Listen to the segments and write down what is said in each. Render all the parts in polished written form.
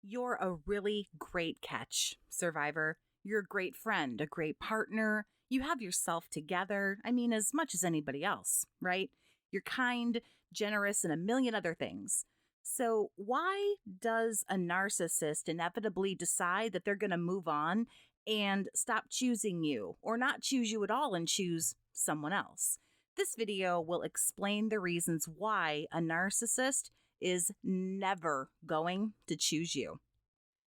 You're a really great catch, survivor. You're a great friend, a great partner. You have yourself together. I mean, as much as anybody else, right? You're kind, generous, and a million other things. So, why does a narcissist inevitably decide that they're going to move on and stop choosing you, or not choose you at all and choose someone else? This video will explain the reasons why a narcissist is never going to choose you.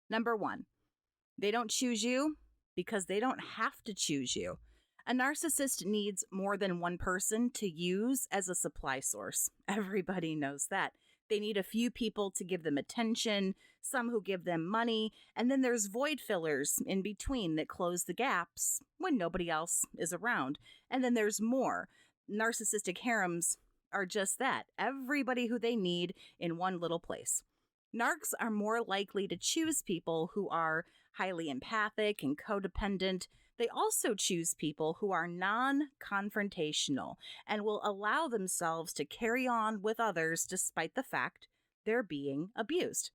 Number one, they don't choose you because they don't have to choose you. A narcissist needs more than one person to use as a supply source. Everybody knows that. They need a few people to give them attention, some who give them money, and then there's void fillers in between that close the gaps when nobody else is around. And then there's more. Narcissistic harems are just that, everybody who they need in one little place. Narcs are more likely to choose people who are highly empathic and codependent. They also choose people who are non-confrontational and will allow themselves to carry on with others despite the fact they're being abused.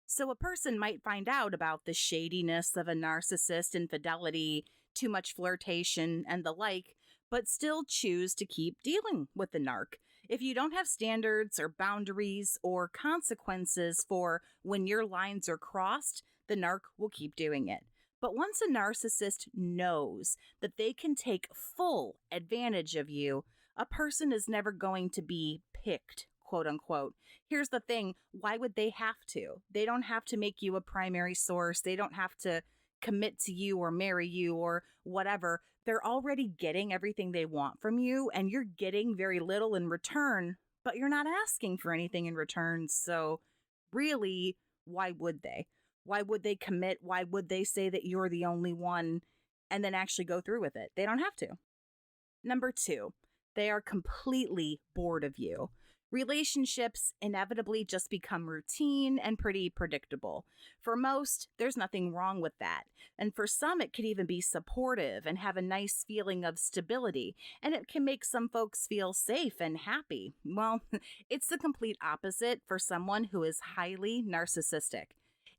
So a person might find out about the shadiness of a narcissist, infidelity, too much flirtation, and the like, but still choose to keep dealing with the narc. If you don't have standards or boundaries or consequences for when your lines are crossed, the narc will keep doing it. But once a narcissist knows that they can take full advantage of you, a person is never going to be picked, quote unquote. Here's the thing, why would they have to? They don't have to make you a primary source. They don't have to commit to you or marry you or whatever. They're already getting everything they want from you, and you're getting very little in return, but you're not asking for anything in return. So really, why would they? Why would they commit? Why would they say that you're the only one and then actually go through with it? They don't have to. Number two, they are completely bored of you. Relationships inevitably just become routine and pretty predictable. For most, there's nothing wrong with that. And for some, it could even be supportive and have a nice feeling of stability. And it can make some folks feel safe and happy. Well, it's the complete opposite for someone who is highly narcissistic.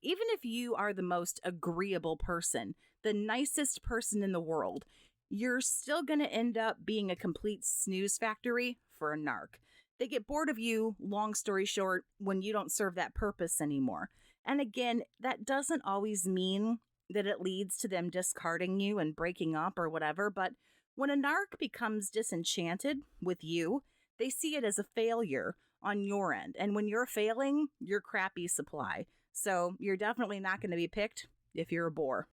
Even if you are the most agreeable person, the nicest person in the world, you're still going to end up being a complete snooze factory for a narc. They get bored of you, long story short, when you don't serve that purpose anymore. And again, that doesn't always mean that it leads to them discarding you and breaking up or whatever, but when a narc becomes disenchanted with you, they see it as a failure on your end. And when you're failing, you're crappy supply. So you're definitely not going to be picked if you're a bore.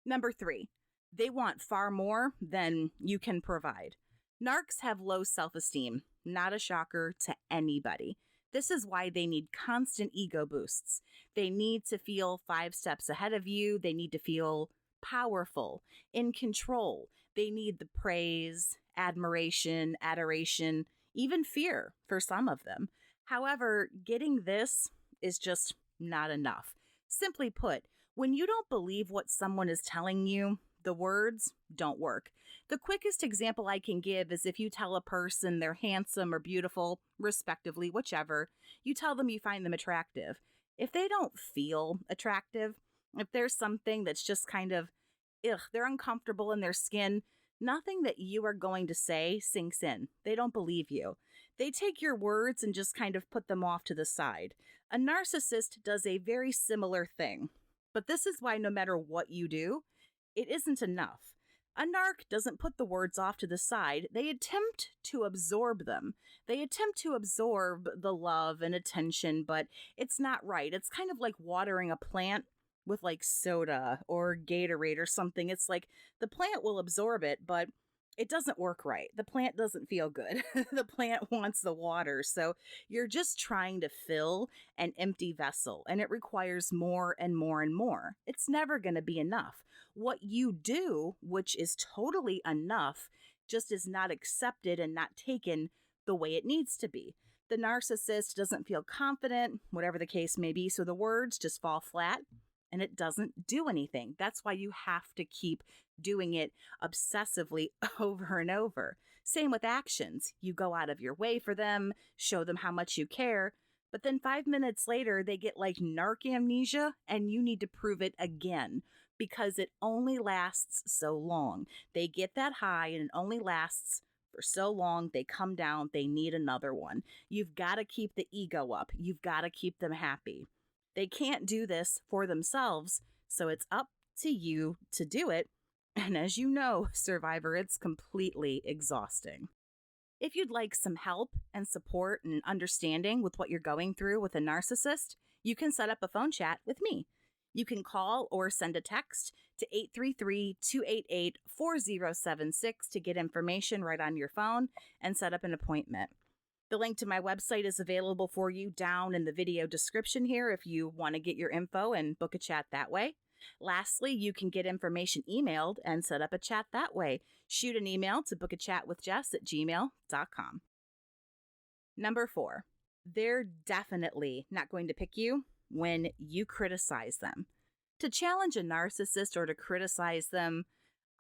Number three, they want far more than you can provide. Narcs have low self-esteem. Not a shocker to anybody. This is why they need constant ego boosts. They need to feel 5 steps ahead of you. They need to feel powerful, in control. They need the praise, admiration, adoration, even fear for some of them. However, getting this is just not enough. Simply put, when you don't believe what someone is telling you, the words don't work. The quickest example I can give is if you tell a person they're handsome or beautiful, respectively, whichever, you tell them you find them attractive. If they don't feel attractive, if there's something that's just kind of, they're uncomfortable in their skin, nothing that you are going to say sinks in. They don't believe you. They take your words and just kind of put them off to the side. A narcissist does a very similar thing. But this is why no matter what you do, it isn't enough. A narc doesn't put the words off to the side. They attempt to absorb them. They attempt to absorb the love and attention, but it's not right. It's kind of like watering a plant with like soda or Gatorade or something. It's like the plant will absorb it, but it doesn't work right. The plant doesn't feel good. The plant wants the water. So you're just trying to fill an empty vessel, and it requires more and more and more. It's never going to be enough. What you do, which is totally enough, just is not accepted and not taken the way it needs to be. The narcissist doesn't feel confident, whatever the case may be, so the words just fall flat. And it doesn't do anything. That's why you have to keep doing it obsessively over and over. Same with actions. You go out of your way for them, show them how much you care, But then 5 minutes later, they get like narc amnesia and you need to prove it again because it only lasts so long. They get that high and it only lasts for so long. They come down, they need another one. You've got to keep the ego up. You've got to keep them happy. They can't do this for themselves, so it's up to you to do it. And as you know, Survivor, it's completely exhausting. If you'd like some help and support and understanding with what you're going through with a narcissist, you can set up a phone chat with me. You can call or send a text to 833-288-4076 to get information right on your phone and set up an appointment. The link to my website is available for you down in the video description here if you want to get your info and book a chat that way. Lastly, you can get information emailed and set up a chat that way. Shoot an email to bookachatwithjess@gmail.com. Number 4, they're definitely not going to pick you when you criticize them. To challenge a narcissist or to criticize them,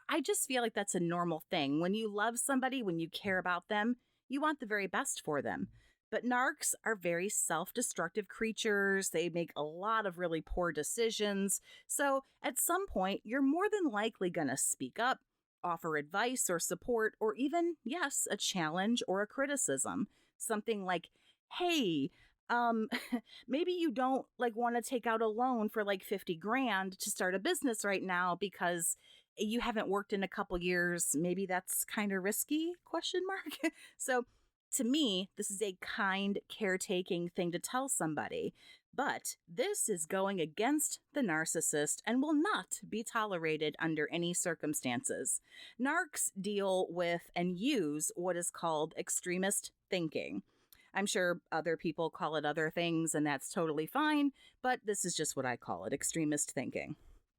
I just feel like that's a normal thing. When you love somebody, when you care about them, you want the very best for them. But narcs are very self-destructive creatures. They make a lot of really poor decisions. So at some point, you're more than likely going to speak up, offer advice or support, or even, yes, a challenge or a criticism. Something like, hey, maybe you don't want to take out a loan for 50 grand to start a business right now because you haven't worked in a couple years. Maybe that's kind of risky, ? So to me, this is a kind, caretaking thing to tell somebody. But this is going against the narcissist and will not be tolerated under any circumstances. Narcs deal with and use what is called extremist thinking. I'm sure other people call it other things, and that's totally fine, but this is just what I call it, extremist thinking.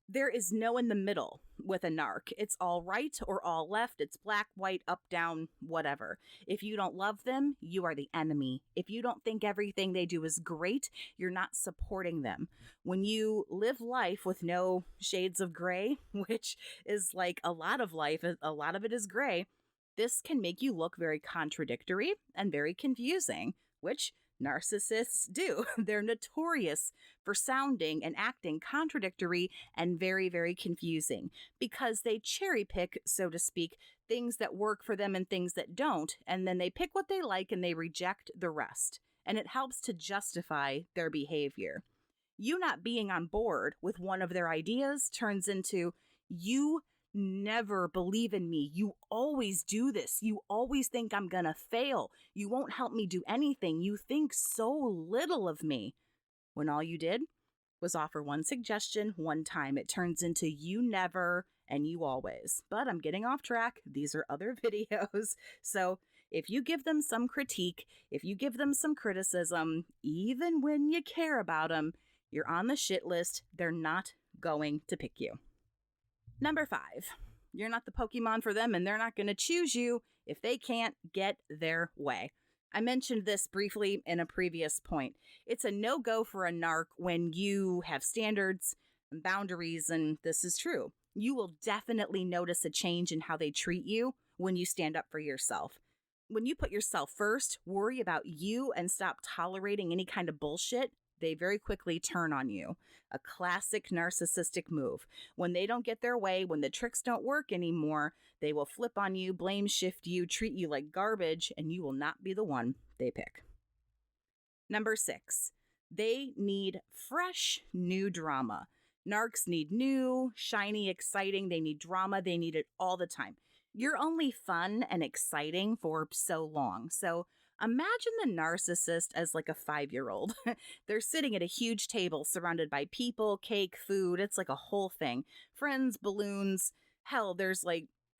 There is no in the middle with a narc. It's all right or all left. It's black, white, up, down, whatever. If you don't love them, you are the enemy. If you don't think everything they do is great, you're not supporting them. When you live life with no shades of gray, which is like a lot of life, a lot of it is gray, this can make you look very contradictory and very confusing, which narcissists do. They're notorious for sounding and acting contradictory and very, very confusing because they cherry pick, so to speak, things that work for them and things that don't, and then they pick what they like and they reject the rest. And it helps to justify their behavior. You not being on board with one of their ideas turns into, you never believe in me. You always do this. You always think I'm gonna fail. You won't help me do anything. You think so little of me. When all you did was offer one suggestion one time, it turns into you never and you always. But I'm getting off track. These are other videos. So if you give them some critique, if you give them some criticism, even when you care about them, you're on the shit list. They're not going to pick you. Number 5, you're not the Pokemon for them and they're not going to choose you if they can't get their way. I mentioned this briefly in a previous point. It's a no-go for a narc when you have standards and boundaries, and this is true. You will definitely notice a change in how they treat you when you stand up for yourself. When you put yourself first, worry about you, and stop tolerating any kind of bullshit, they very quickly turn on you. A classic narcissistic move. When they don't get their way, when the tricks don't work anymore, they will flip on you, blame shift you, treat you like garbage, and you will not be the one they pick. Number 6, they need fresh, new drama. Narcs need new, shiny, exciting. They need drama. They need it all the time. You're only fun and exciting for so long. So imagine the narcissist as like a 5-year-old. They're sitting at a huge table surrounded by people, cake, food. It's like a whole thing. Friends, balloons. Hell, there's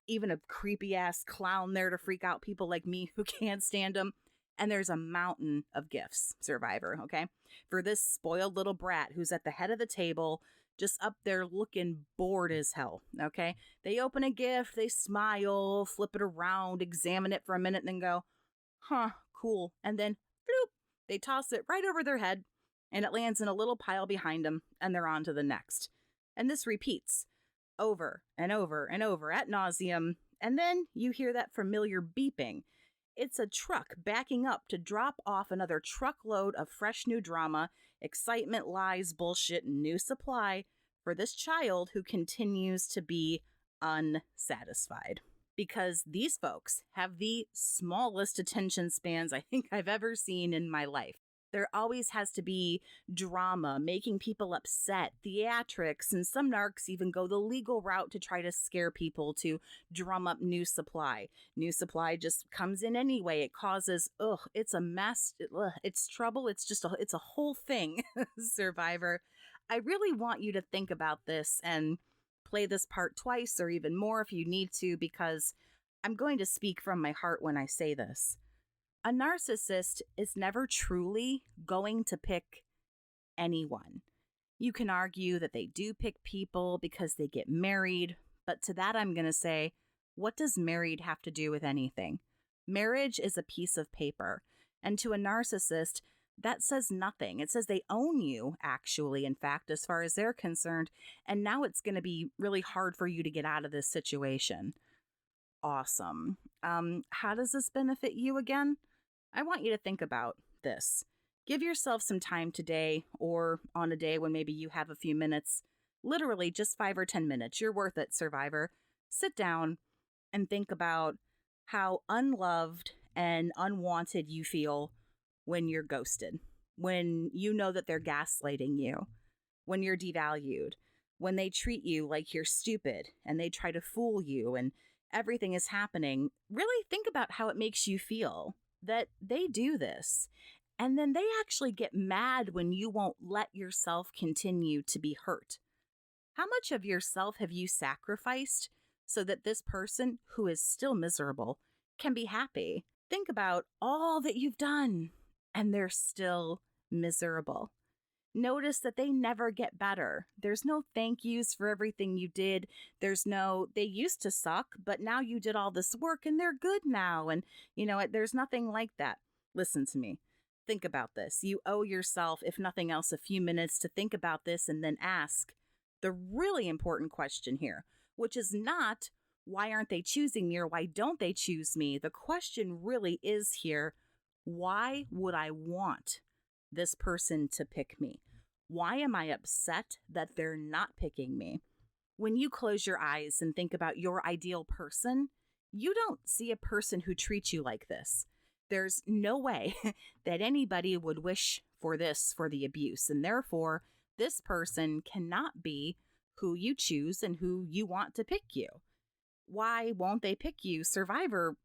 even a creepy ass clown there to freak out people like me who can't stand him. And there's a mountain of gifts, Survivor, okay? For this spoiled little brat who's at the head of the table, just up there looking bored as hell, okay? They open a gift, they smile, flip it around, examine it for a minute, and then go, huh, cool. And then, bloop, they toss it right over their head, and it lands in a little pile behind them, and they're on to the next. And this repeats over and over and over ad nauseum, and then you hear that familiar beeping. It's a truck backing up to drop off another truckload of fresh new drama, excitement, lies, bullshit, and new supply for this child who continues to be unsatisfied. Because these folks have the smallest attention spans I think I've ever seen in my life. There always has to be drama, making people upset, theatrics, and some narcs even go the legal route to try to scare people to drum up new supply. New supply just comes in anyway. It causes, it's a mess. It's trouble. It's a whole thing, survivor. I really want you to think about this and play this part twice or even more if you need to, because I'm going to speak from my heart when I say this. A narcissist is never truly going to pick anyone. You can argue that they do pick people because they get married, but to that I'm going to say, what does married have to do with anything? Marriage is a piece of paper, and to a narcissist, that says nothing. It says they own you, actually, in fact, as far as they're concerned, and now it's going to be really hard for you to get out of this situation. Awesome. How does this benefit you again? I want you to think about this. Give yourself some time today, or on a day when maybe you have a few minutes, literally just 5 or 10 minutes. You're worth it, survivor. Sit down and think about how unloved and unwanted you feel when you're ghosted, when you know that they're gaslighting you, when you're devalued, when they treat you like you're stupid and they try to fool you and everything is happening. Really think about how it makes you feel that they do this. And then they actually get mad when you won't let yourself continue to be hurt. How much of yourself have you sacrificed so that this person, who is still miserable, can be happy? Think about all that you've done, and they're still miserable. Notice that they never get better. There's no thank yous for everything you did. There's no, they used to suck, but now you did all this work and they're good now. And you know what? There's nothing like that. Listen to me. Think about this. You owe yourself, if nothing else, a few minutes to think about this and then ask the really important question here, which is not, why aren't they choosing me or why don't they choose me? The question really is here, why would I want this person to pick me? Why am I upset that they're not picking me? When you close your eyes and think about your ideal person, you don't see a person who treats you like this. There's no way that anybody would wish for this for the abuse, and therefore, this person cannot be who you choose and who you want to pick you. Why won't they pick you? Survivor,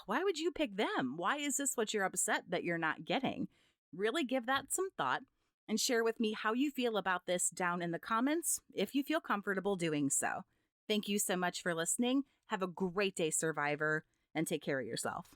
why would you pick them? Why is this what you're upset that you're not getting? Really give that some thought and share with me how you feel about this down in the comments if you feel comfortable doing so. Thank you so much for listening. Have a great day, survivor, and take care of yourself.